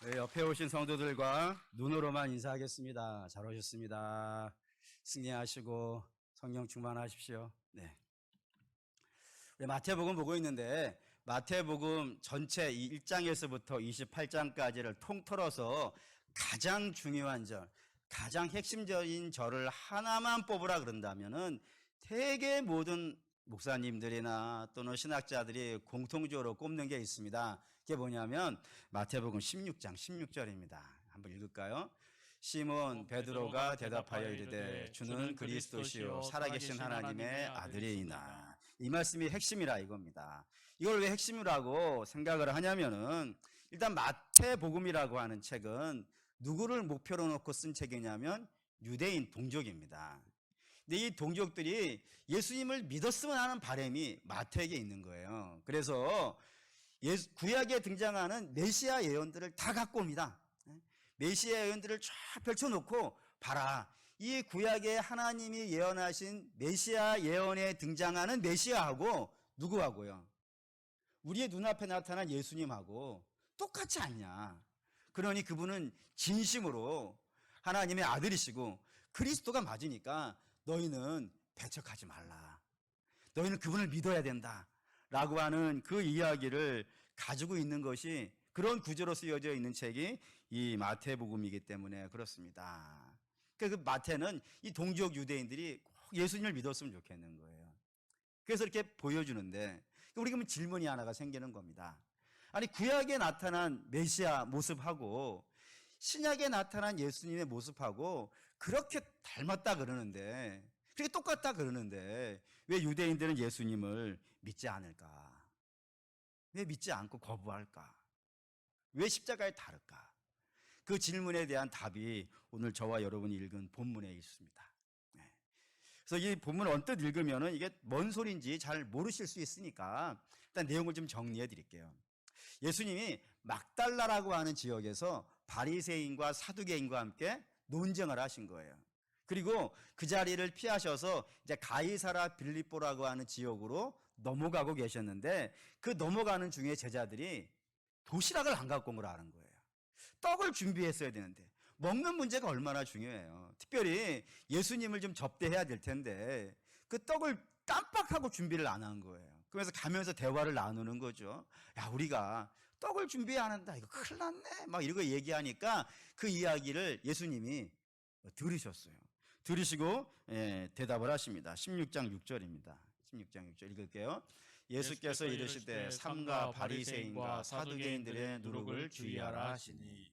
네, 옆에 오신 성도들과 눈으로만 인사하겠습니다. 잘 오셨습니다. 승리하시고 성령 충만하십시오. 네. 우리 마태복음 보고 있는데 마태복음 전체 이 1장에서부터 28장까지를 통틀어서 가장 중요한 절, 가장 핵심적인 절을 하나만 뽑으라 그런다면은 대개 모든 목사님들이나 또는 신학자들이 공통적으로 꼽는 게 있습니다. 그게 뭐냐면 마태복음 16장 16절입니다. 한번 읽을까요? 시몬 베드로가 대답하여 이르되 주는 그리스도시요 살아계신 하나님의 아들이니라. 이 말씀이 핵심이라 이겁니다. 이걸 왜 핵심이라고 생각을 하냐면은 일단 마태복음이라고 하는 책은 누구를 목표로 놓고 쓴 책이냐면 유대인 동족입니다. 근데 이 동족들이 예수님을 믿었으면 하는 바람이 마태에게 있는 거예요. 그래서 구약에 등장하는 메시아 예언들을 다 갖고 옵니다. 메시아 예언들을 쫙 펼쳐놓고 봐라. 이 구약에 하나님이 예언하신 메시아 예언에 등장하는 메시아하고 누구하고요? 우리의 눈앞에 나타난 예수님하고 똑같지 않냐. 그러니 그분은 진심으로 하나님의 아들이시고 그리스도가 맞으니까 너희는 배척하지 말라. 너희는 그분을 믿어야 된다. 라고 하는 그 이야기를 가지고 있는 것이 그런 구조로 쓰여져 있는 책이 이 마태복음이기 때문에 그렇습니다. 그 마태는 이 동지역 유대인들이 꼭 예수님을 믿었으면 좋겠는 거예요. 그래서 이렇게 보여주는데 우리 그러면 질문이 하나가 생기는 겁니다. 아니 구약에 나타난 메시아 모습하고 신약에 나타난 예수님의 모습하고 그렇게 닮았다 그러는데 그렇게 똑같다 그러는데 왜 유대인들은 예수님을 믿지 않을까? 왜 믿지 않고 거부할까? 왜 십자가에 다를까? 그 질문에 대한 답이 오늘 저와 여러분이 읽은 본문에 있습니다. 네. 그래서 이 본문을 언뜻 읽으면은 이게 뭔 소리인지 잘 모르실 수 있으니까 일단 내용을 좀 정리해 드릴게요. 예수님이 막달라라고 하는 지역에서 바리새인과 사두개인과 함께 논쟁을 하신 거예요. 그리고 그 자리를 피하셔서 이제 가이사라 빌립보라고 하는 지역으로 넘어가고 계셨는데 그 넘어가는 중에 제자들이 도시락을 안 갖고 온 걸 아는 거예요. 떡을 준비했어야 되는데 먹는 문제가 얼마나 중요해요. 특별히 예수님을 좀 접대해야 될 텐데 그 떡을 깜빡하고 준비를 안 한 거예요. 그래서 가면서 대화를 나누는 거죠. 야, 우리가 떡을 준비 안 한다. 이거 큰일 났네. 막 이러고 얘기하니까 그 이야기를 예수님이 들으셨어요. 들으시고 대답을 하십니다. 16장 6절입니다. 16장 6절 읽을게요. 예수께서 이르시되 삼가 바리새인과 사두개인들의 누룩을 주의하라 하시니.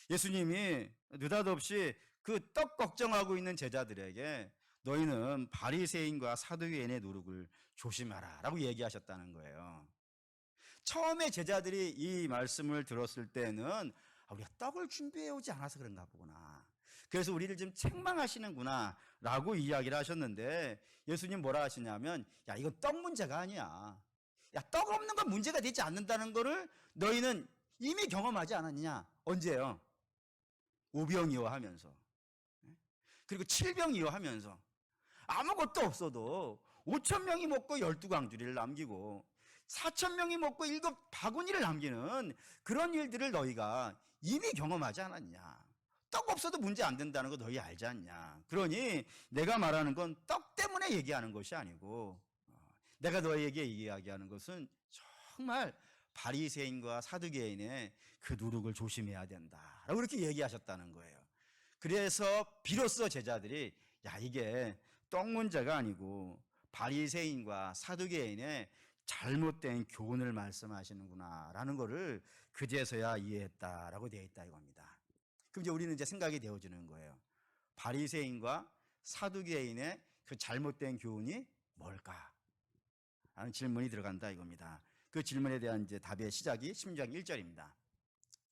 예수님이 느닷없이 그 떡 걱정하고 있는 제자들에게 너희는 바리새인과 사두개인의 누룩을 조심하라 라고 얘기하셨다는 거예요. 처음에 제자들이 이 말씀을 들었을 때는 우리가 떡을 준비해 오지 않아서 그런가 보구나. 그래서 우리를 좀 책망하시는구나 라고 이야기를 하셨는데 예수님 뭐라 하시냐면 야, 이건 떡 문제가 아니야. 야, 떡 없는 건 문제가 되지 않는다는 거를 너희는 이미 경험하지 않았느냐. 언제요? 오병이어 하면서 그리고 칠병이어 하면서 아무것도 없어도 5천 명이 먹고 12광주리를 남기고 4천 명이 먹고 7바구니를 남기는 그런 일들을 너희가 이미 경험하지 않았냐. 떡 없어도 문제 안 된다는 거 너희 알지 않냐. 그러니 내가 말하는 건 떡 때문에 얘기하는 것이 아니고 내가 너희에게 이야기하는 것은 정말 바리새인과 사두개인의 그 누룩을 조심해야 된다라고 그렇게 얘기하셨다는 거예요. 그래서 비로소 제자들이 야, 이게 떡 문제가 아니고 바리새인과 사두개인의 잘못된 교훈을 말씀하시는구나라는 것을 그제서야 이해했다라고 되어 있다 이겁니다. 그럼 이제 우리는 이제 생각이 되어지는 거예요. 바리새인과 사두개인의 그 잘못된 교훈이 뭘까? 라는 질문이 들어간다 이겁니다. 그 질문에 대한 이제 답의 시작이 16장 1절입니다.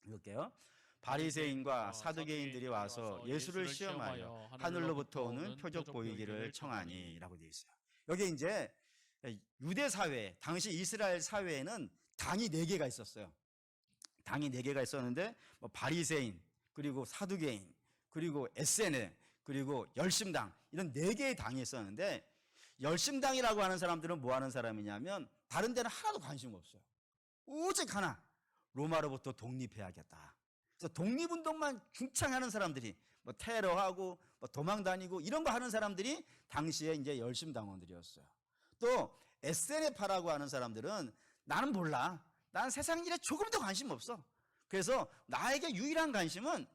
읽을게요. 바리새인과 사두개인들이 와서 예수를 시험하여 하늘로부터 오는 표적 보이기를 청하니라고 되어 있어요. 여기 이제 유대 사회, 당시 이스라엘 사회에는 당이 4개가 있었어요. 당이 4개가 있었는데 뭐 바리새인, 그리고 사두개인, 그리고 에세네, 그리고 열심당 이런 4개의 당이 있었는데 열심당이라고 하는 사람들은 뭐 하는 사람이냐면 다른 데는 하나도 관심 없어요. 오직 하나, 로마로부터 독립해야겠다. 그래서 독립운동만 중창하는 사람들이 뭐 테러하고 뭐 도망다니고 이런 거 하는 사람들이 당시에 이제 열심당원들이었어요. 또 SNF라고 하는 사람들은 나는 몰라. 난 세상 일에 조금도 관심 없어. 그래서 나에게 유일한 관심은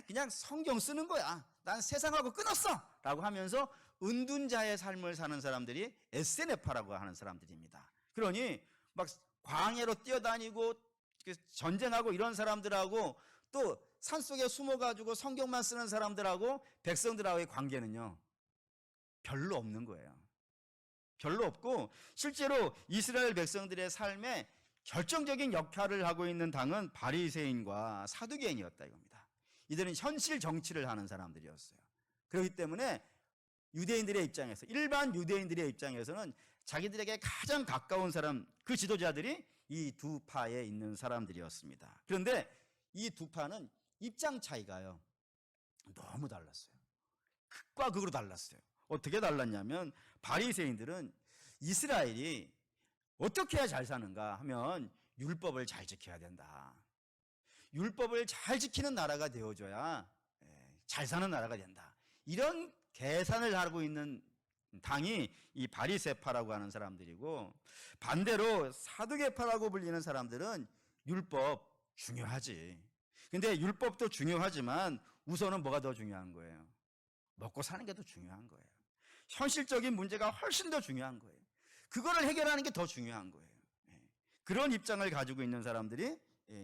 그냥 성경 쓰는 거야. 난 세상하고 끊었어. 라고 하면서 은둔자의 삶을 사는 사람들이 SNF라고 하는 사람들입니다. 그러니 막 광야로 뛰어다니고 전쟁하고 이런 사람들하고 또 산속에 숨어가지고 성경만 쓰는 사람들하고 백성들하고의 관계는요, 별로 없는 거예요. 별로 없고 실제로 이스라엘 백성들의 삶에 결정적인 역할을 하고 있는 당은 바리새인과 사두개인이었다 이겁니다. 이들은 현실 정치를 하는 사람들이었어요. 그렇기 때문에 유대인들의 입장에서, 일반 유대인들의 입장에서는 자기들에게 가장 가까운 사람, 그 지도자들이 이 두 파에 있는 사람들이었습니다. 그런데 이 두 파는 입장 차이가요, 너무 달랐어요. 극과 극으로 달랐어요. 어떻게 달랐냐면 바리새인들은 이스라엘이 어떻게 해야 잘 사는가 하면 율법을 잘 지켜야 된다. 율법을 잘 지키는 나라가 되어줘야 잘 사는 나라가 된다. 이런 계산을 하고 있는 당이 이 바리새파라고 하는 사람들이고, 반대로 사두개파라고 불리는 사람들은 율법 중요하지. 근데 율법도 중요하지만 우선은 뭐가 더 중요한 거예요? 먹고 사는 게 더 중요한 거예요. 현실적인 문제가 훨씬 더 중요한 거예요. 그거를 해결하는 게 더 중요한 거예요. 그런 입장을 가지고 있는 사람들이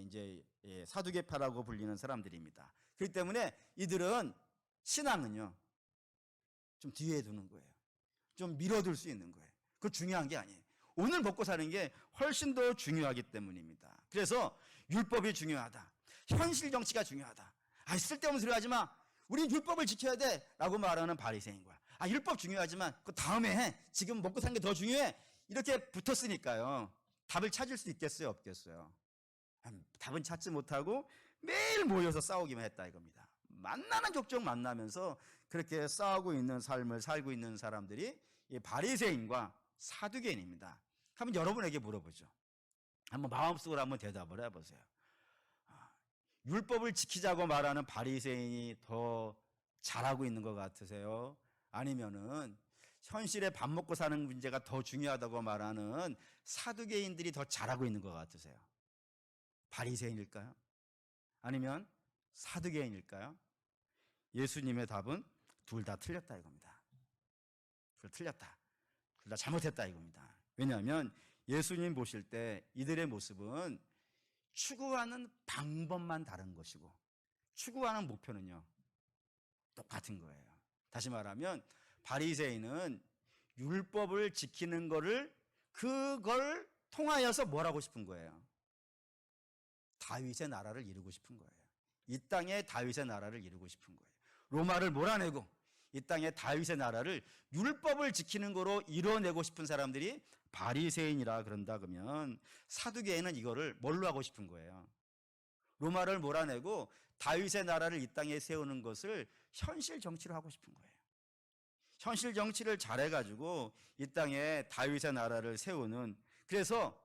이제 사두개파라고 불리는 사람들입니다. 그렇기 때문에 이들은 신앙은요, 좀 뒤에 두는 거예요. 좀 밀어둘 수 있는 거예요. 그거 중요한 게 아니에요. 오늘 먹고 사는 게 훨씬 더 중요하기 때문입니다. 그래서 율법이 중요하다. 현실 정치가 중요하다. 쓸데없는 소리 하지 마. 우린 율법을 지켜야 돼. 라고 말하는 바리새인과, 율법 중요하지만 그 다음에 해. 지금 먹고 사는 게 더 중요해. 이렇게 붙었으니까요, 답을 찾을 수 있겠어요, 없겠어요? 답은 찾지 못하고 매일 모여서 싸우기만 했다 이겁니다. 만나는 족족 만나면서 그렇게 싸우고 있는 삶을 살고 있는 사람들이 이 바리새인과 사두개인입니다. 한번 여러분에게 물어보죠. 한번 마음속으로 한번 대답을 해보세요. 율법을 지키자고 말하는 바리새인이 더 잘하고 있는 것 같으세요? 아니면은 현실에 밥 먹고 사는 문제가 더 중요하다고 말하는 사두개인들이 더 잘하고 있는 것 같으세요? 바리새인일까요? 아니면 사두개인일까요? 예수님의 답은 둘 다 틀렸다 이겁니다. 틀렸다. 둘 다 잘못했다 이겁니다. 왜냐하면 예수님 보실 때 이들의 모습은 추구하는 방법만 다른 것이고 추구하는 목표는요, 똑같은 거예요. 다시 말하면 바리새인은 율법을 지키는 그걸 통하여서 뭘 하고 싶은 거예요? 다윗의 나라를 이루고 싶은 거예요. 이 땅에 다윗의 나라를 이루고 싶은 거예요. 로마를 몰아내고 이 땅에 다윗의 나라를 율법을 지키는 거로 이뤄내고 싶은 사람들이 바리새인이라 그런다 그러면, 사두개인은 이거를 뭘로 하고 싶은 거예요? 로마를 몰아내고 다윗의 나라를 이 땅에 세우는 것을 현실 정치로 하고 싶은 거예요. 현실 정치를 잘해가지고 이 땅에 다윗의 나라를 세우는, 그래서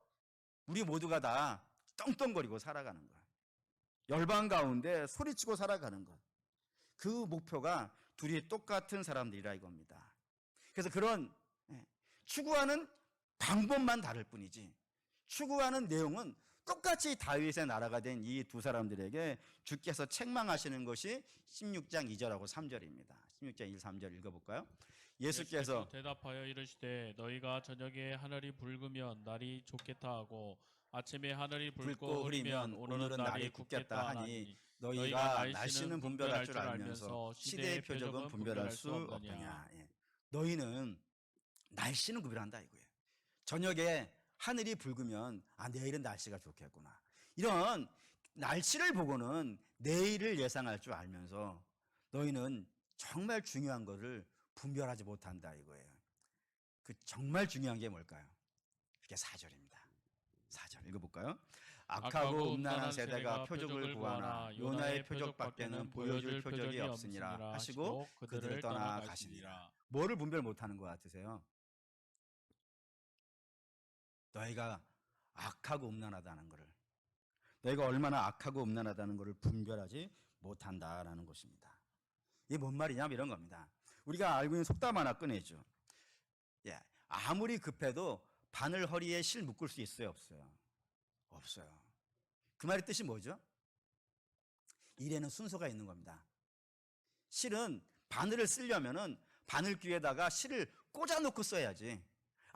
우리 모두가 다 떵떵거리고 살아가는 것, 열방 가운데 소리치고 살아가는 것, 그 목표가 둘이 똑같은 사람들이라 이겁니다. 그래서 그런 추구하는 방법만 다를 뿐이지 추구하는 내용은 똑같이 다윗의 나라가 된 이 두 사람들에게 주께서 책망하시는 것이 16장 2절하고 3절입니다. 16장 1, 3절 읽어볼까요? 예수께서 대답하여 이르시되 너희가 저녁에 하늘이 붉으면 날이 좋겠다 하고 아침에 하늘이 붉고 흐리면 오늘은 날이 굳겠다 하니 너희가 날씨는 분별할 줄 알면서 시대의 표적은 분별할 수 없느냐. 너희는 날씨는 구별한다 이거예요. 저녁에 하늘이 붉으면 내일은 날씨가 좋겠구나, 이런 날씨를 보고는 내일을 예상할 줄 알면서 너희는 정말 중요한 것을 분별하지 못한다 이거예요. 그 정말 중요한 게 뭘까요? 그게 4절입니다. 4절 읽어볼까요? 악하고 음란한 세대가 표적을 구하나 요나의 표적밖에는 보여줄 표적이 없으니라 하시고 그들을 떠나가시니라. 뭐를 분별 못하는 것 같으세요? 너희가 악하고 음란하다는 것을, 너희가 얼마나 악하고 음란하다는 것을 분별하지 못한다라는 것입니다. 이게 뭔 말이냐 이런 겁니다. 우리가 알고 있는 속담 하나 꺼내죠. 예, 아무리 급해도 바늘 허리에 실 묶을 수 있어요, 없어요? 없어요. 그 말의 뜻이 뭐죠? 일에는 순서가 있는 겁니다. 실은 바늘을 쓰려면은 바늘귀에다가 실을 꽂아놓고 써야지.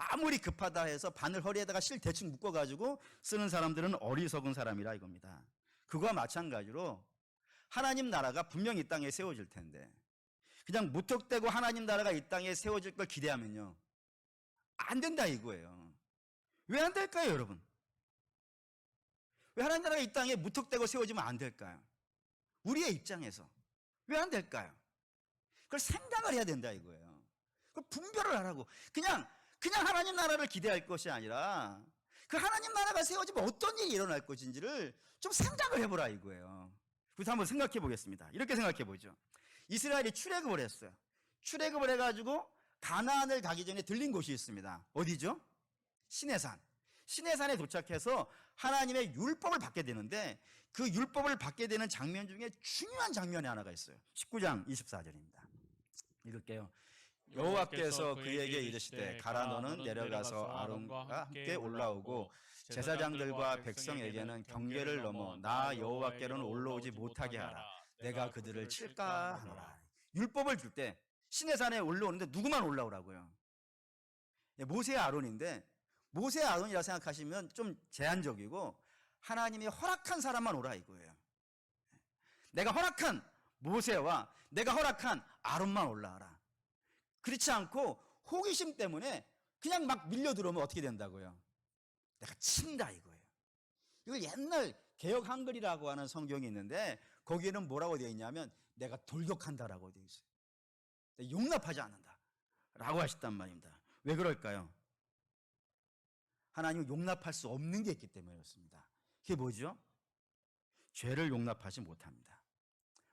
아무리 급하다 해서 바늘 허리에다가 실 대충 묶어가지고 쓰는 사람들은 어리석은 사람이라 이겁니다. 그거와 마찬가지로 하나님 나라가 분명히 이 땅에 세워질 텐데 그냥 무턱대고 하나님 나라가 이 땅에 세워질 걸 기대하면요, 안 된다 이거예요. 왜 안 될까요, 여러분? 왜 하나님 나라가 이 땅에 무턱대고 세워지면 안 될까요? 우리의 입장에서 왜 안 될까요? 그걸 생각을 해야 된다 이거예요. 그걸 분별을 하라고. 그냥 하나님 나라를 기대할 것이 아니라 그 하나님 나라가 세워지면 어떤 일이 일어날 것인지를 좀 생각을 해보라 이거예요. 그래서 한번 생각해 보겠습니다. 이렇게 생각해 보죠. 이스라엘이 출애굽을 했어요. 출애굽을 해가지고 가나안을 가기 전에 들린 곳이 있습니다. 어디죠? 시내산. 시내산에 도착해서 하나님의 율법을 받게 되는데 그 율법을 받게 되는 장면 중에 중요한 장면이 하나가 있어요. 19장 24절입니다. 읽을게요. 여호와께서 그에게 이르시되 가라, 너는 내려가서 아론과 함께 올라오고 제사장들과 백성에게는 경계를 넘어 나 여호와께로는 올라오지 못하게 하라. 내가 그들을 칠까 하노라. 율법을 줄 때 시내산에 올라오는데 누구만 올라오라고요? 모세 아론인데 모세 아론이라 생각하시면 좀 제한적이고 하나님이 허락한 사람만 오라 이거예요. 내가 허락한 모세와 내가 허락한 아론만 올라와라. 그렇지 않고 호기심 때문에 그냥 막 밀려 들어오면 어떻게 된다고요? 내가 친다 이거예요. 이걸 옛날 개역 한글이라고 하는 성경이 있는데 거기에는 뭐라고 되어 있냐면 내가 돌격한다라고 되어 있어요. 용납하지 않는다 라고 하셨단 말입니다. 왜 그럴까요? 하나님은 용납할 수 없는 게 있기 때문에 그렇습니다. 그게 뭐죠? 죄를 용납하지 못합니다.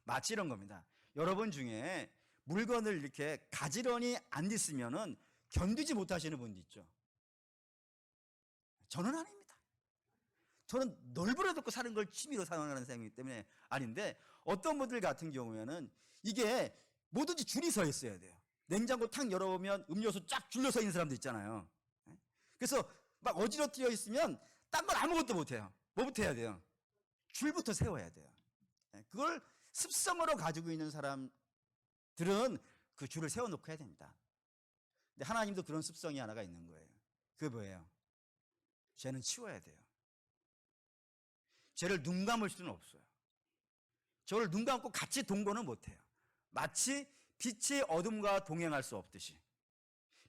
마치 이런 겁니다. 여러분 중에 물건을 이렇게 가지런히 안 있으면은 견디지 못하시는 분도 있죠. 저는 아닙니다. 저는 널브러놓고 사는 걸 취미로 사용하는 사람이기 때문에 아닌데 어떤 분들 같은 경우에는 이게 뭐든지 줄이 서 있어야 돼요. 냉장고 탁 열어보면 음료수 쫙 줄려 서 있는 사람도 있잖아요. 그래서 막 어지러뜨려 있으면 딴 건 아무것도 못해요. 뭐부터 해야 돼요? 줄부터 세워야 돼요. 그걸 습성으로 가지고 있는 사람들은 그 줄을 세워놓고 해야 됩니다. 근데 하나님도 그런 습성이 하나가 있는 거예요. 그게 뭐예요? 죄는 치워야 돼요. 죄를 눈 감을 수는 없어요. 저를 눈 감고 같이 동거는 못해요. 마치 빛이 어둠과 동행할 수 없듯이,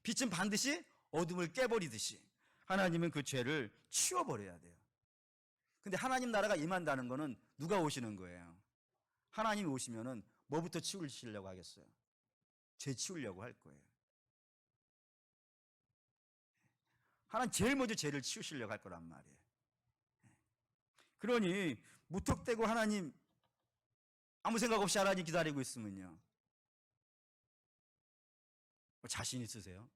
빛은 반드시 어둠을 깨버리듯이 하나님은 그 죄를 치워버려야 돼요. 근데 하나님 나라가 임한다는 거는 누가 오시는 거예요? 하나님이 오시면은 뭐부터 치우시려고 하겠어요? 죄 치우려고 할 거예요. 하나님 제일 먼저 죄를 치우시려고 할 거란 말이에요. 그러니 무턱대고 하나님 아무 생각 없이 하나님 기다리고 있으면요, 자신 있으세요?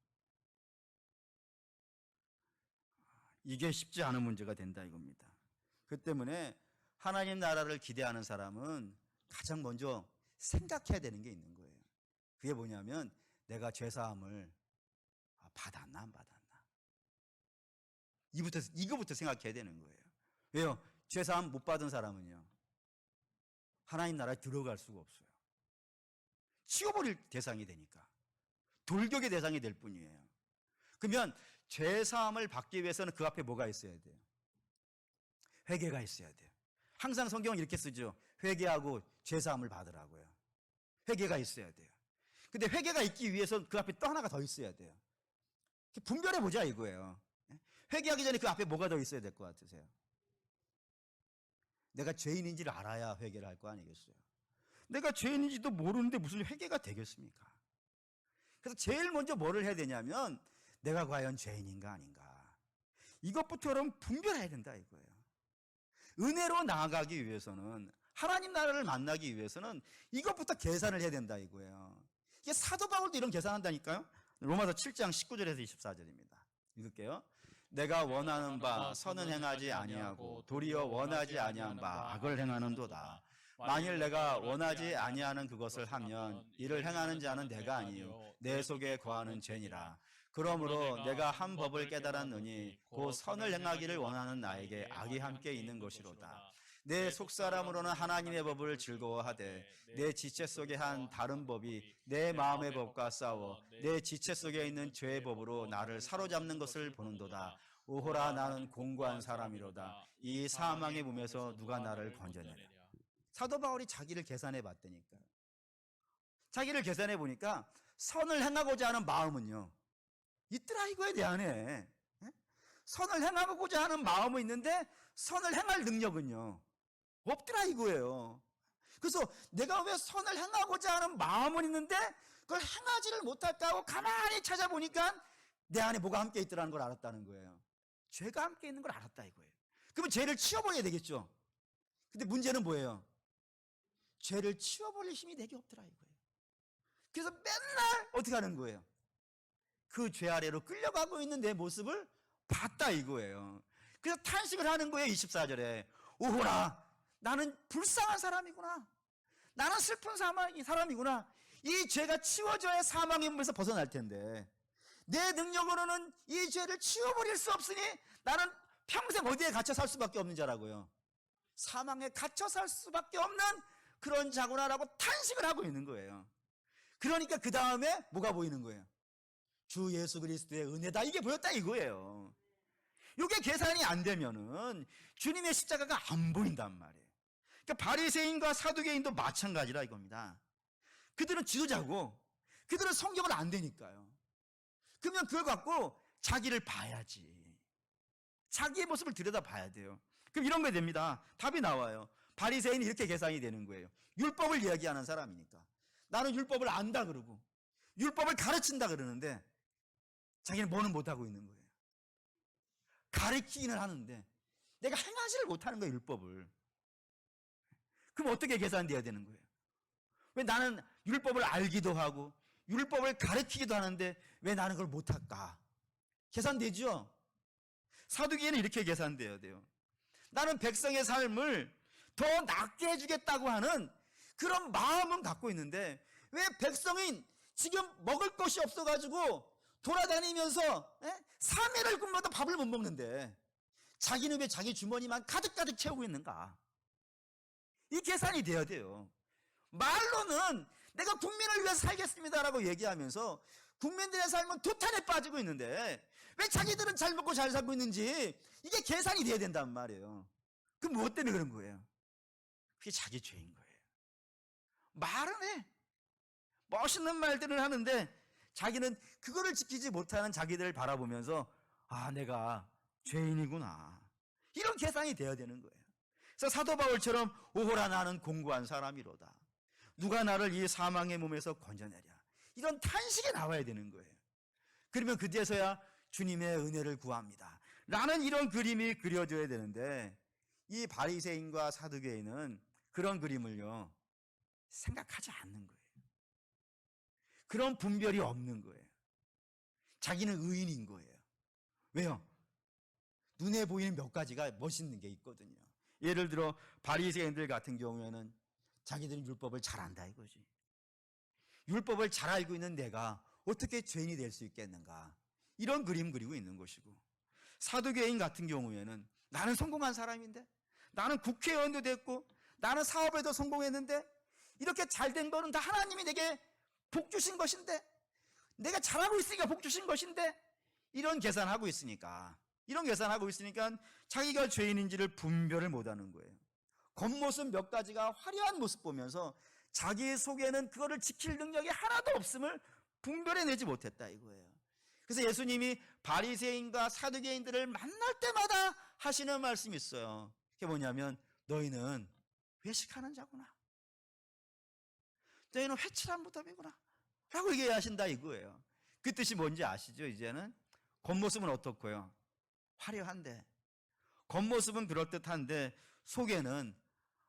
이게 쉽지 않은 문제가 된다 이겁니다. 그 때문에 하나님 나라를 기대하는 사람은 가장 먼저 생각해야 되는 게 있는 거예요. 그게 뭐냐면 내가 죄사함을 받았나 안 받았나, 이거부터 생각해야 되는 거예요. 왜요? 죄사함 못 받은 사람은요 하나님 나라에 들어갈 수가 없어요. 치워버릴 대상이 되니까 돌격의 대상이 될 뿐이에요. 그러면 죄사함을 받기 위해서는 그 앞에 뭐가 있어야 돼요? 회개가 있어야 돼요. 항상 성경은 이렇게 쓰죠. 회개하고 죄사함을 받으라고요. 회개가 있어야 돼요. 근데 회개가 있기 위해서 그 앞에 또 하나가 더 있어야 돼요. 분별해 보자 이거예요. 회개하기 전에 그 앞에 뭐가 더 있어야 될 것 같으세요? 내가 죄인인지를 알아야 회개를 할 거 아니겠어요? 내가 죄인인지도 모르는데 무슨 회개가 되겠습니까? 그래서 제일 먼저 뭐를 해야 되냐면 내가 과연 죄인인가 아닌가, 이것부터 그럼 분별해야 된다 이거예요. 은혜로 나아가기 위해서는, 하나님 나라를 만나기 위해서는 이것부터 계산을 해야 된다 이거예요. 이게 사도 바울도 이런 계산한다니까요. 로마서 7장 19절에서 24절입니다. 읽을게요. 내가 원하는 바 선은 행하지 아니하고 도리어 원하지 아니한 바 악을 행하는도다. 만일 내가 원하지 아니하는 그것을 하면 이를 행하는 자는 내가 아니요 내 속에 거하는 죄니라. 그러므로 내가 한 법을 깨달았느니 곧 선을 행하기를 원하는 나에게 악이 함께 있는 것이로다. 내 속사람으로는 하나님의 법을 즐거워하되 내 지체 속에 한 다른 법이 내 마음의 법과 싸워 내 지체 속에 있는 죄의 법으로 나를 사로잡는 것을 보는도다. 오호라 나는 공고한 사람이로다. 이 사망의 몸에서 누가 나를 건져내랴. 사도 바울이 자기를 계산해 봤다니까요. 자기를 계산해 보니까 선을 행하고자 하는 마음은요 있더라 이거에 대하네. 선을 행하고자 하는 마음은 있는데 선을 행할 능력은요 없더라 이거예요. 그래서 내가 왜 선을 행하고자 하는 마음은 있는데 그걸 행하지를 못할까 하고 가만히 찾아보니까 내 안에 뭐가 함께 있더라는 걸 알았다는 거예요. 죄가 함께 있는 걸 알았다 이거예요. 그러면 죄를 치워버려야 되겠죠. 근데 문제는 뭐예요? 죄를 치워버릴 힘이 내게 없더라 이거예요. 그래서 맨날 어떻게 하는 거예요? 그 죄 아래로 끌려가고 있는 내 모습을 봤다 이거예요. 그래서 탄식을 하는 거예요. 24절에 오호라 나는 불쌍한 사람이구나. 나는 슬픈 사람이구나. 이 죄가 치워져야 사망의 몸에서 벗어날 텐데 내 능력으로는 이 죄를 치워버릴 수 없으니 나는 평생 어디에 갇혀 살 수밖에 없는 자라고요. 사망에 갇혀 살 수밖에 없는 그런 자구나라고 탄식을 하고 있는 거예요. 그러니까 그 다음에 뭐가 보이는 거예요? 주 예수 그리스도의 은혜다 이게 보였다 이거예요. 이게 계산이 안 되면은 주님의 십자가가 안 보인단 말이에요. 그러니까 바리새인과 사두개인도 마찬가지라 이겁니다. 그들은 지도자고 그들은 성경을 안 되니까요. 그러면 그걸 갖고 자기를 봐야지. 자기의 모습을 들여다봐야 돼요. 그럼 이런 게 됩니다. 답이 나와요. 바리새인이 이렇게 계산이 되는 거예요. 율법을 이야기하는 사람이니까 나는 율법을 안다 그러고 율법을 가르친다 그러는데 자기는 뭐는 못하고 있는 거예요. 가르치기는 하는데 내가 행하지를 못하는 거예요. 율법을. 그럼 어떻게 계산돼야 되는 거예요? 왜 나는 율법을 알기도 하고 율법을 가르치기도 하는데 왜 나는 그걸 못할까? 계산되죠? 사두개인은 이렇게 계산돼야 돼요. 나는 백성의 삶을 더 낫게 해주겠다고 하는 그런 마음은 갖고 있는데 왜 백성인 지금 먹을 것이 없어가지고 돌아다니면서 3일을 굶어도 밥을 못 먹는데 자기는 왜 자기 주머니만 가득가득 채우고 있는가? 이 계산이 돼야 돼요. 말로는 내가 국민을 위해서 살겠습니다라고 얘기하면서 국민들의 삶은 도탄에 빠지고 있는데 왜 자기들은 잘 먹고 잘 살고 있는지 이게 계산이 돼야 된단 말이에요. 그럼 무엇 때문에 그런 거예요? 그게 자기 죄인 거예요. 말은 해. 멋있는 말들을 하는데 자기는 그거를 지키지 못하는 자기들을 바라보면서 아 내가 죄인이구나 이런 계산이 돼야 되는 거예요. 그래서 사도 바울처럼 오호라 나는 공고한 사람이로다. 누가 나를 이 사망의 몸에서 건져내랴. 이런 탄식이 나와야 되는 거예요. 그러면 그때서야 주님의 은혜를 구합니다. 라는 이런 그림이 그려져야 되는데 이 바리새인과 사두개인은 그런 그림을요 생각하지 않는 거예요. 그런 분별이 없는 거예요. 자기는 의인인 거예요. 왜요? 눈에 보이는 몇 가지가 멋있는 게 있거든요. 예를 들어 바리새인들 같은 경우에는 자기들은 율법을 잘 안다 이거지. 율법을 잘 알고 있는 내가 어떻게 죄인이 될 수 있겠는가? 이런 그림 그리고 있는 것이고 사두개인 같은 경우에는 나는 성공한 사람인데 나는 국회의원도 됐고 나는 사업에도 성공했는데 이렇게 잘된 거는 다 하나님이 내게 복 주신 것인데 내가 잘하고 있으니까 복 주신 것인데 이런 계산하고 있으니까 자기가 죄인인지를 분별을 못하는 거예요. 겉모습 몇 가지가 화려한 모습 보면서 자기 속에는 그거를 지킬 능력이 하나도 없음을 분별해내지 못했다 이거예요. 그래서 예수님이 바리새인과 사두개인들을 만날 때마다 하시는 말씀이 있어요. 그게 뭐냐면 너희는 회식하는 자구나. 너희는 회칠한 무덤이구나 라고 얘기하신다 이거예요. 그 뜻이 뭔지 아시죠? 이제는 겉모습은 어떻고요? 화려한데 겉모습은 그럴듯한데 속에는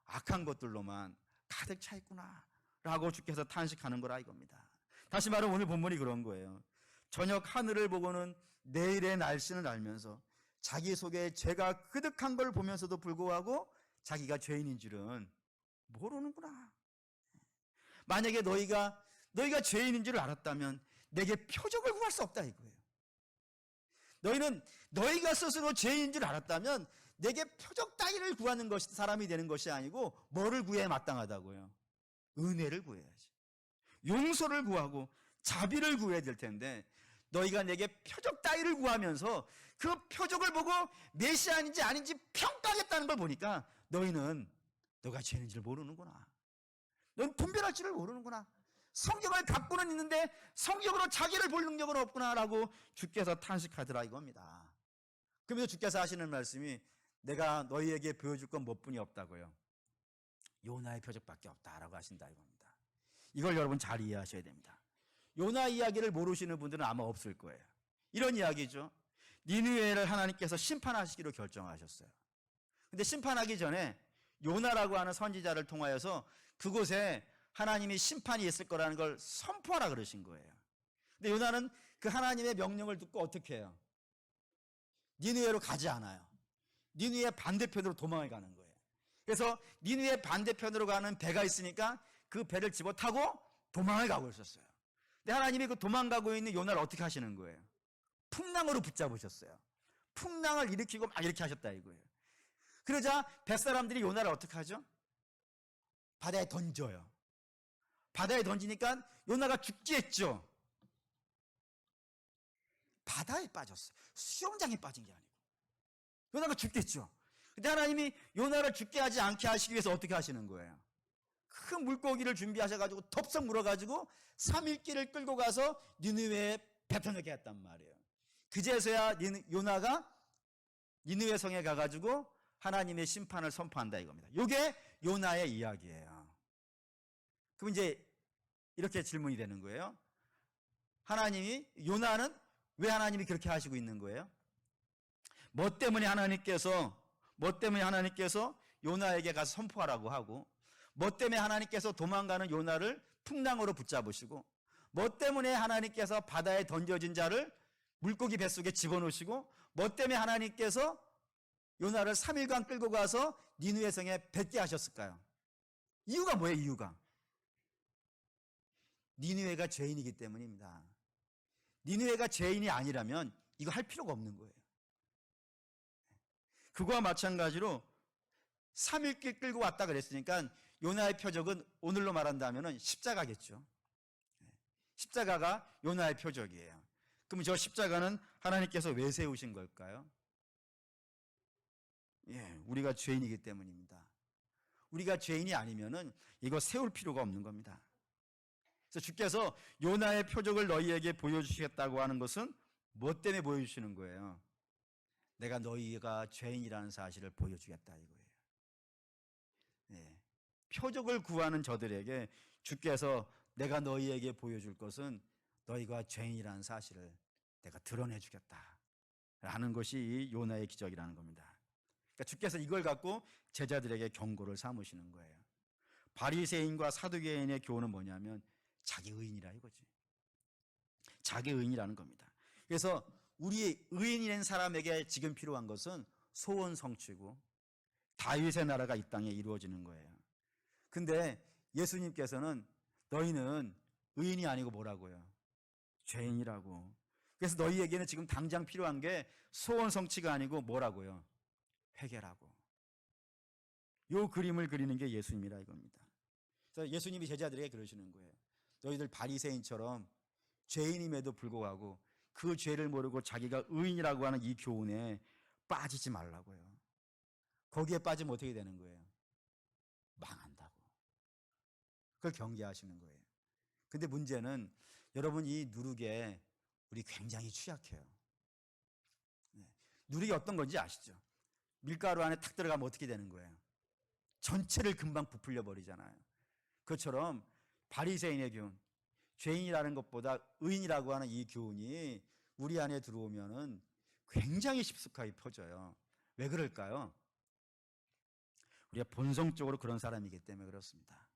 악한 것들로만 가득 차 있구나 라고 주께서 탄식하는 거라 이겁니다. 다시 말하면 오늘 본문이 그런 거예요. 저녁 하늘을 보고는 내일의 날씨는 알면서 자기 속에 죄가 그득한 걸 보면서도 불구하고 자기가 죄인인 줄은 모르는구나. 만약에 너희가 죄인인 줄 알았다면 내게 표적을 구할 수 없다 이거예요. 너희가 스스로 죄인인 줄 알았다면 내게 표적 따위를 구하는 것이 사람이 되는 것이 아니고 뭐를 구해야 마땅하다고요? 은혜를 구해야지. 용서를 구하고 자비를 구해야 될 텐데 너희가 내게 표적 따위를 구하면서 그 표적을 보고 메시아인지 아닌지 평가하겠다는 걸 보니까 너가 죄인인지를 모르는구나. 넌 분별할 줄을 모르는구나. 성경을 갖고는 있는데 성경으로 자기를 볼 능력은 없구나라고 주께서 탄식하더라 이겁니다. 그러면서 주께서 하시는 말씀이 내가 너희에게 보여줄 건 뭐뿐이 없다고요. 요나의 표적밖에 없다라고 하신다 이겁니다. 이걸 여러분 잘 이해하셔야 됩니다. 요나 이야기를 모르시는 분들은 아마 없을 거예요. 이런 이야기죠. 니느웨를 하나님께서 심판하시기로 결정하셨어요. 근데 심판하기 전에 요나라고 하는 선지자를 통하여서 그곳에 하나님이 심판이 있을 거라는 걸 선포하라 그러신 거예요. 근데 요나는 그 하나님의 명령을 듣고 어떻게 해요? 니느웨로 가지 않아요. 니느웨 반대편으로 도망을 가는 거예요. 그래서 니느웨 반대편으로 가는 배가 있으니까 그 배를 집어 타고 도망을 가고 있었어요. 근데 하나님이 그 도망가고 있는 요나를 어떻게 하시는 거예요? 풍랑으로 붙잡으셨어요. 풍랑을 일으키고 막 이렇게 하셨다 이거예요. 그러자 뱃사람들이 요나를 어떻게 하죠? 바다에 던져요. 바다에 던지니까 요나가 죽지 했죠. 바다에 빠졌어요. 수영장에 빠진 게 아니고. 요나가 죽겠죠. 근데 하나님이 요나를 죽게 하지 않게 하시기 위해서 어떻게 하시는 거예요? 큰 물고기를 준비하셔가지고 덥석 물어가지고 3일길을 끌고 가서 니느웨에 배편하게 했단 말이에요. 그제서야 요나가 니느웨 성에 가가지고 하나님의 심판을 선포한다 이겁니다. 이게 요나의 이야기예요. 그럼 이제 이렇게 질문이 되는 거예요. 요나는 왜 하나님이 그렇게 하시고 있는 거예요? 뭐 때문에 하나님께서 요나에게 가서 선포하라고 하고, 뭐 때문에 하나님께서 도망가는 요나를 풍랑으로 붙잡으시고, 뭐 때문에 하나님께서 바다에 던져진 자를 물고기 뱃속에 집어넣으시고, 뭐 때문에 하나님께서 요나를 3일간 끌고 가서 니느웨 성에 뱉게 하셨을까요? 이유가 뭐예요? 이유가 니느웨가 죄인이기 때문입니다. 니느웨가 죄인이 아니라면 이거 할 필요가 없는 거예요. 그거와 마찬가지로 3일길 끌고 왔다 그랬으니까 요나의 표적은 오늘로 말한다면 십자가겠죠. 십자가가 요나의 표적이에요. 그럼 저 십자가는 하나님께서 왜 세우신 걸까요? 우리가 죄인이기 때문입니다. 우리가 죄인이 아니면은 이거 세울 필요가 없는 겁니다. 그래서 주께서 요나의 표적을 너희에게 보여주시겠다고 하는 것은 뭐 때문에 보여주시는 거예요? 내가 너희가 죄인이라는 사실을 보여주겠다 이거예요. 표적을 구하는 저들에게 주께서 내가 너희에게 보여줄 것은 너희가 죄인이라는 사실을 내가 드러내 주겠다 라는 것이 이 요나의 기적이라는 겁니다. 그러니까 주께서 이걸 갖고 제자들에게 경고를 삼으시는 거예요. 바리새인과 사두개인의 교훈은 뭐냐면 자기 의인이라 이거지. 자기 의인이라는 겁니다. 그래서 우리 의인이 된 사람에게 지금 필요한 것은 소원 성취고 다윗의 나라가 이 땅에 이루어지는 거예요. 근데 예수님께서는 너희는 의인이 아니고 뭐라고요? 죄인이라고. 그래서 너희에게는 지금 당장 필요한 게 소원 성취가 아니고 뭐라고요? 회개라고. 요 그림을 그리는 게 예수님이라 이겁니다. 그래서 예수님이 제자들에게 그러시는 거예요. 너희들 바리새인처럼 죄인임에도 불구하고 그 죄를 모르고 자기가 의인이라고 하는 이 교훈에 빠지지 말라고요. 거기에 빠지면 어떻게 되는 거예요? 망한다고. 그걸 경계하시는 거예요. 근데 문제는 여러분 이 누룩에 우리 굉장히 취약해요. 누룩이 어떤 건지 아시죠? 밀가루 안에 탁 들어가면 어떻게 되는 거예요? 전체를 금방 부풀려 버리잖아요. 그것처럼 바리새인의 교훈, 죄인이라는 것보다 의인이라고 하는 이 교훈이 우리 안에 들어오면은 굉장히 깊숙하게 퍼져요. 왜 그럴까요? 우리가 본성적으로 그런 사람이기 때문에 그렇습니다.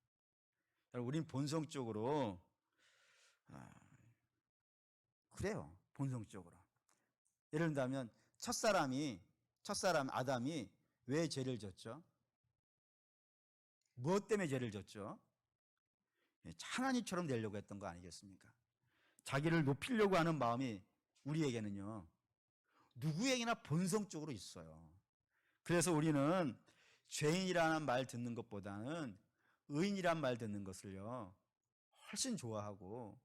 우린 본성적으로 그래요. 본성적으로. 예를 들면 첫사람 아담이 왜 죄를 졌죠? 무엇 때문에 죄를 졌죠? 하나님처럼 되려고 했던 거 아니겠습니까? 자기를 높이려고 하는 마음이 우리에게는요, 누구에게나 본성적으로 있어요. 그래서 우리는 죄인이라는 말 듣는 것보다는 의인이란 말 듣는 것을요, 훨씬 좋아하고,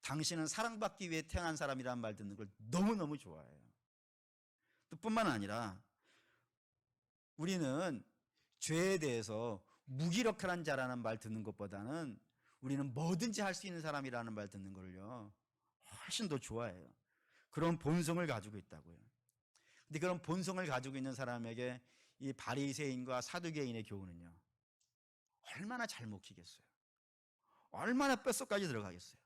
당신은 사랑받기 위해 태어난 사람이라는 말 듣는 걸 너무너무 좋아해요. 또 뿐만 아니라 우리는 죄에 대해서 무기력한 자라는 말 듣는 것보다는 우리는 뭐든지 할 수 있는 사람이라는 말 듣는 걸요, 훨씬 더 좋아해요. 그런 본성을 가지고 있다고요. 근데 그런 본성을 가지고 있는 사람에게 이 바리새인과 사두개인의 교훈은요, 얼마나 잘 먹히겠어요. 얼마나 뼛속까지 들어가겠어요.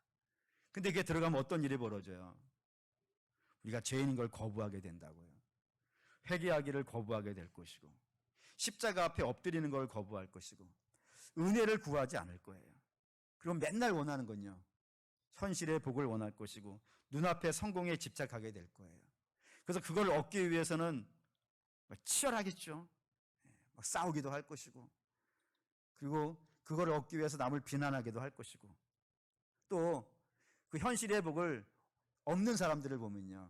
근데 그게 들어가면 어떤 일이 벌어져요? 우리가 죄인인 걸 거부하게 된다고요. 회개하기를 거부하게 될 것이고, 십자가 앞에 엎드리는 걸 거부할 것이고, 은혜를 구하지 않을 거예요. 그럼 맨날 원하는 건요, 현실의 복을 원할 것이고, 눈앞의 성공에 집착하게 될 거예요. 그래서 그걸 얻기 위해서는 치열하겠죠. 싸우기도 할 것이고, 그리고 그걸 얻기 위해서 남을 비난하기도 할 것이고, 또 그 현실의 복을 없는 사람들을 보면요,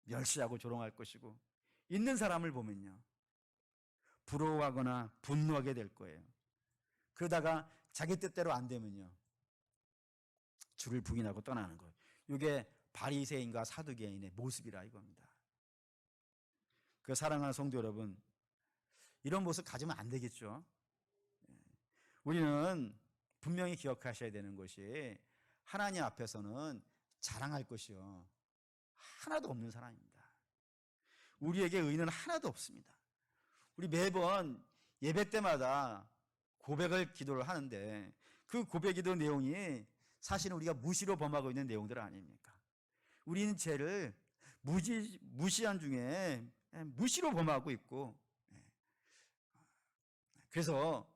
멸시하고 조롱할 것이고, 있는 사람을 보면요, 부러워하거나 분노하게 될 거예요. 그러다가 자기 뜻대로 안 되면요, 줄을 부인하고 떠나는 거예요. 이게 바리새인과 사두개인의 모습이라 이겁니다. 그 사랑하는 성도 여러분, 이런 모습 가지면 안 되겠죠. 우리는 분명히 기억하셔야 되는 것이, 하나님 앞에서는 자랑할 것이요, 하나도 없는 사람입니다. 우리에게 의는 하나도 없습니다. 우리 매번 예배 때마다 고백을 기도를 하는데, 그 고백 기도 내용이 사실은 우리가 무시로 범하고 있는 내용들 아닙니까? 우리는 죄를 무시한 중에 무시로 범하고 있고, 그래서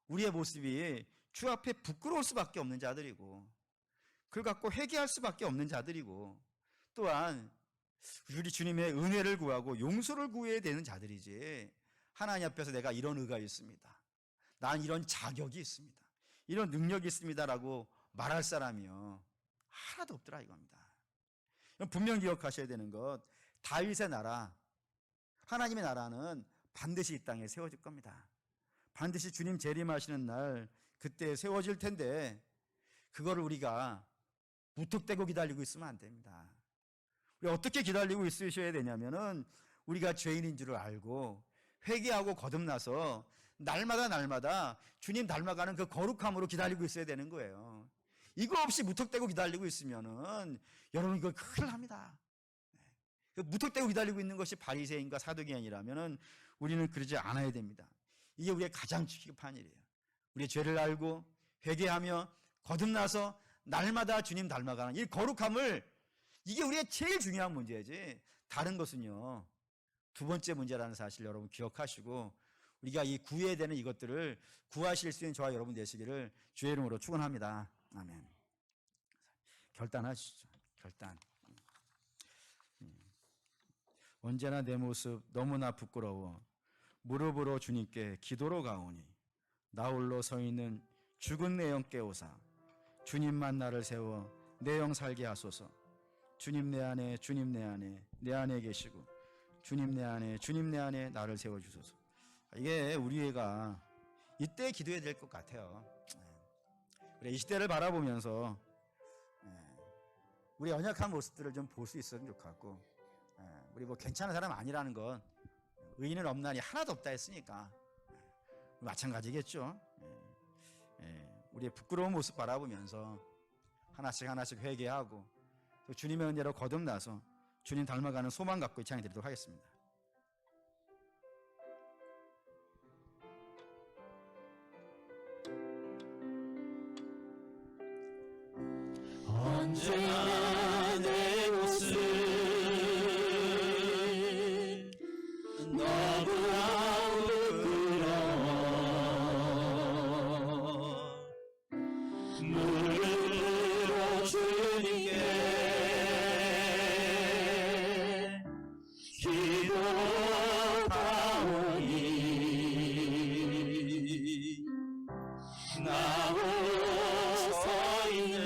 우리의 모습이 주 앞에 부끄러울 수밖에 없는 자들이고, 그걸 갖고 회개할 수밖에 없는 자들이고, 또한 우리 주님의 은혜를 구하고 용서를 구해야 되는 자들이지, 하나님 앞에서 내가 이런 의가 있습니다, 난 이런 자격이 있습니다, 이런 능력이 있습니다라고 말할 사람이요, 하나도 없더라 이겁니다. 분명 기억하셔야 되는 것, 다윗의 나라, 하나님의 나라는 반드시 이 땅에 세워질 겁니다. 반드시 주님 재림하시는 날 그때 세워질 텐데, 그거를 우리가 무턱대고 기다리고 있으면 안 됩니다. 우리 어떻게 기다리고 있으셔야 되냐면은, 우리가 죄인인 줄을 알고 회개하고 거듭나서 날마다 주님 닮아가는 그 거룩함으로 기다리고 있어야 되는 거예요. 이거 없이 무턱대고 기다리고 있으면은 여러분 이거 큰일 납니다. 무턱대고 기다리고 있는 것이 바리새인과 사두개인이라면은 우리는 그러지 않아야 됩니다. 이게 우리의 가장 기급한 일이에요. 우리의 죄를 알고 회개하며 거듭나서 날마다 주님 닮아가는 이 거룩함을, 이게 우리의 제일 중요한 문제지, 다른 것은요 두 번째 문제라는 사실 여러분 기억하시고, 우리가 이 구해야 되는 이것들을 구하실 수 있는 저와 여러분 되시기를 주의 이름으로 축원합니다. 아멘. 결단하시죠. 결단. 언제나 내 모습 너무나 부끄러워 무릎으로 주님께 기도로 가오니, 나 홀로 서 있는 죽은 내 영 깨우사 주님만 나를 세워 내 영 살게 하소서. 주님 내 안에, 주님 내 안에, 내 안에 계시고 주님 내 안에, 주님 내 안에 나를 세워주소서. 이게 우리가 이때 기도해야 될 것 같아요. 그래, 이 시대를 바라보면서 우리 연약한 모습들을 좀 볼 수 있었으면 좋겠고, 우리 뭐 괜찮은 사람 아니라는 건 의인은 없나니 하나도 없다 했으니까 마찬가지겠죠. 우리의 부끄러운 모습 바라보면서 하나씩 회개하고, 또 주님의 은혜로 거듭나서 주님 닮아가는 소망 갖고 이 찬양 드리도록 하겠습니다. 언제나 내 모습 너무나 부끄러워 무릎으로 주님께 나 홀로 서 있는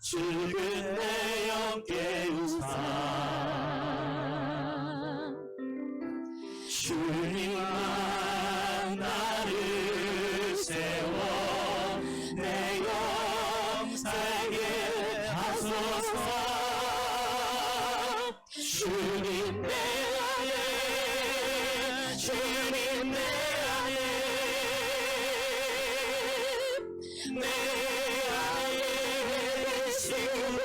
죽은 내 영 깨우사 주님만 나를 세워 내 영 살게 하소서. 주님 내 안에 주님 내 안에 내 안에 계시고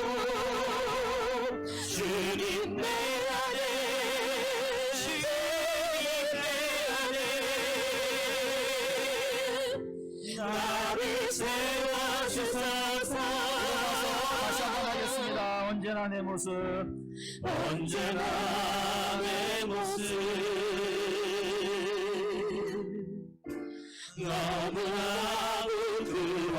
주님 내 안에 주님 내 안에 나를 세워주소서. 다시 한번 하겠습니다. 언제나 내 모습 언제나 내 모습 너무나도 그리워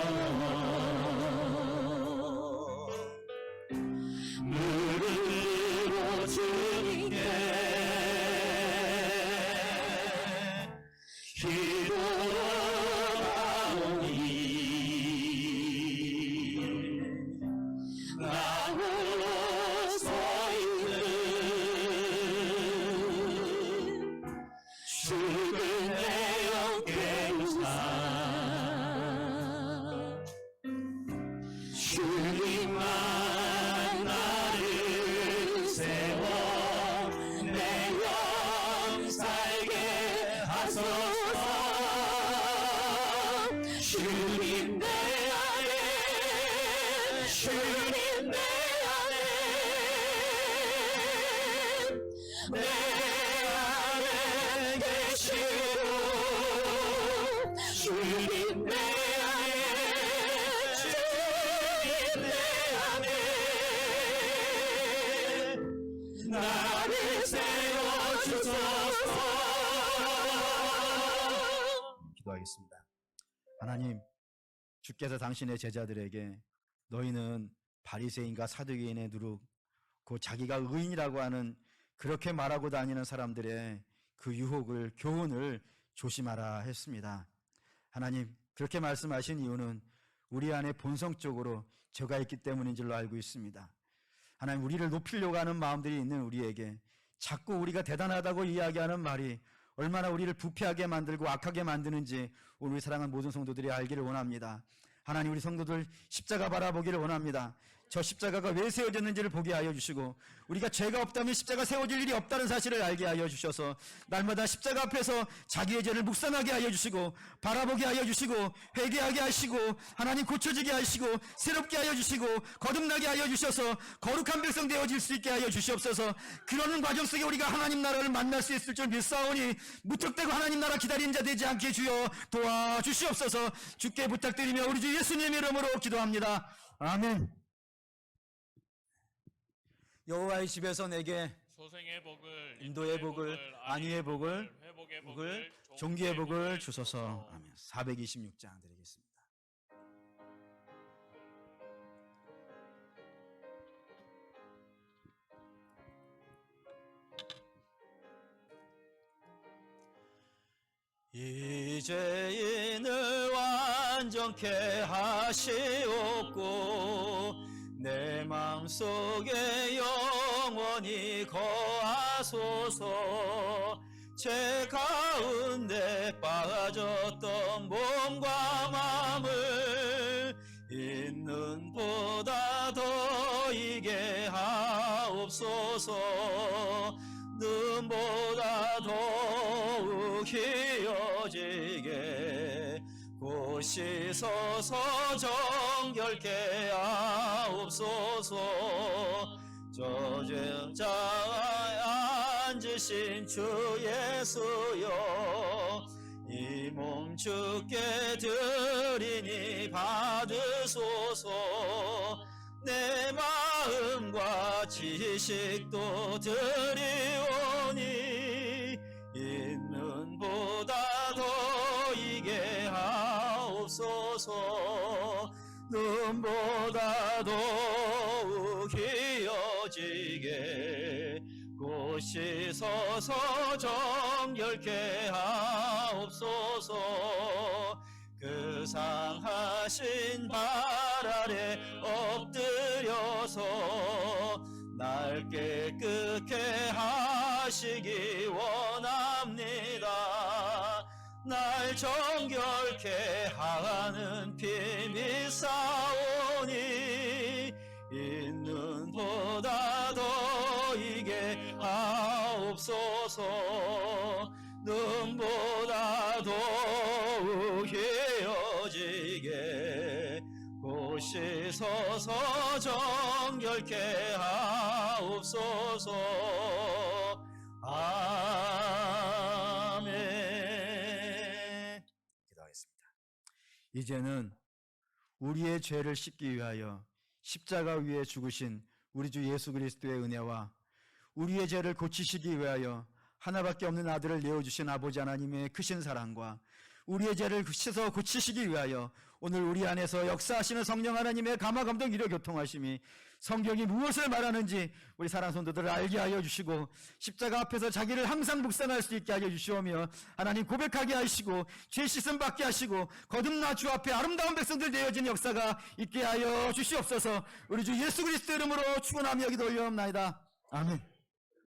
무릎으로 주님께 기도하오니 나 홀로 서 있는 죽은 내 영 깨우사 주님만 나를 세워 내 영 살게 하소서. 주님 내 안에 주님 내 안에 내 안에 계시고 주님 내 안에 주님 내 안에 나를 세워주소서. 기도하겠습니다. 하나님, 주께서 당신의 제자들에게 너희는 바리새인과 사두개인의 누룩, 그 자기가 의인이라고 하는 그렇게 말하고 다니는 사람들의 그 유혹을, 교훈을 조심하라 했습니다. 하나님, 그렇게 말씀하신 이유는 우리 안에 본성적으로 죄가 있기 때문인 줄로 알고 있습니다. 하나님, 우리를 높이려고 하는 마음들이 있는 우리에게 자꾸 우리가 대단하다고 이야기하는 말이 얼마나 우리를 부패하게 만들고 악하게 만드는지 오늘 우리 사랑하는 모든 성도들이 알기를 원합니다. 하나님, 우리 성도들 십자가 바라보기를 원합니다. 저 십자가가 왜 세워졌는지를 보게 하여 주시고 우리가 죄가 없다면 십자가 세워질 일이 없다는 사실을 알게 하여 주셔서 날마다 십자가 앞에서 자기의 죄를 묵상하게 하여 주시고 바라보게 하여 주시고 회개하게 하시고 하나님 고쳐지게 하시고 새롭게 하여 주시고 거듭나게 하여 주셔서 거룩한 백성 되어질 수 있게 하여 주시옵소서. 그러는 과정 속에 우리가 하나님 나라를 만날 수 있을 줄 믿사오니 무턱대고 하나님 나라 기다리는 자 되지 않게 주여 도와주시옵소서. 주께 부탁드리며 우리 주 예수님의 이름으로 기도합니다. 아멘. 여호와의 집에서 내게 소생의 복을, 인도의 복을, 안위의 복을, 회복의 복을, 종기의 복을 주소서. 아멘. 426장 드리겠습니다. 이제인을 완전케 하시옵고 내 마음속에 영원히 거하소서. 죄 가운데 빠졌던 몸과 마음을 있는 보다 더 이게 하옵소서. 눈보다 더욱 희어지게 고시서서 정결케 하옵소서. 저정자에 앉으신 주 예수여 이 몸 주께 드리니 받으소서. 내 마음과 지식도 드리오니 있는 보다 더 이게 하옵소서. 눈보다 더욱 희어지게 고시서서 정결케 하옵소서. 하옵소서. 그 상하신 발 아래 엎드려서 날 깨끗게 하시기 원합니다. 날 정결케 하는 피 싸우니 있는 보다 더 이게 하옵소서. 눈보다 더욱 헤어지게 곳이 서서 정결케 하옵소서. 아멘. 기도하겠습니다. 이제는 우리의 죄를 씻기 위하여 십자가 위에 죽으신 우리 주 예수 그리스도의 은혜와 우리의 죄를 고치시기 위하여 하나밖에 없는 아들을 내어주신 아버지 하나님의 크신 사랑과 우리의 죄를 씻어 고치시기 위하여 오늘 우리 안에서 역사하시는 성령 하나님의 감화 감동 위로 교통하심이 성경이 무엇을 말하는지 우리 사랑하는 성도들을 알게 하여 주시고 십자가 앞에서 자기를 항상 묵상할 수 있게 하여 주시오며 하나님 고백하게 하시고 죄 씻음 받게 하시고 거듭나 주 앞에 아름다운 백성들 되어진 역사가 있게 하여 주시옵소서. 우리 주 예수 그리스도 이름으로 축원하며 기도 올려옵나이다. 아멘.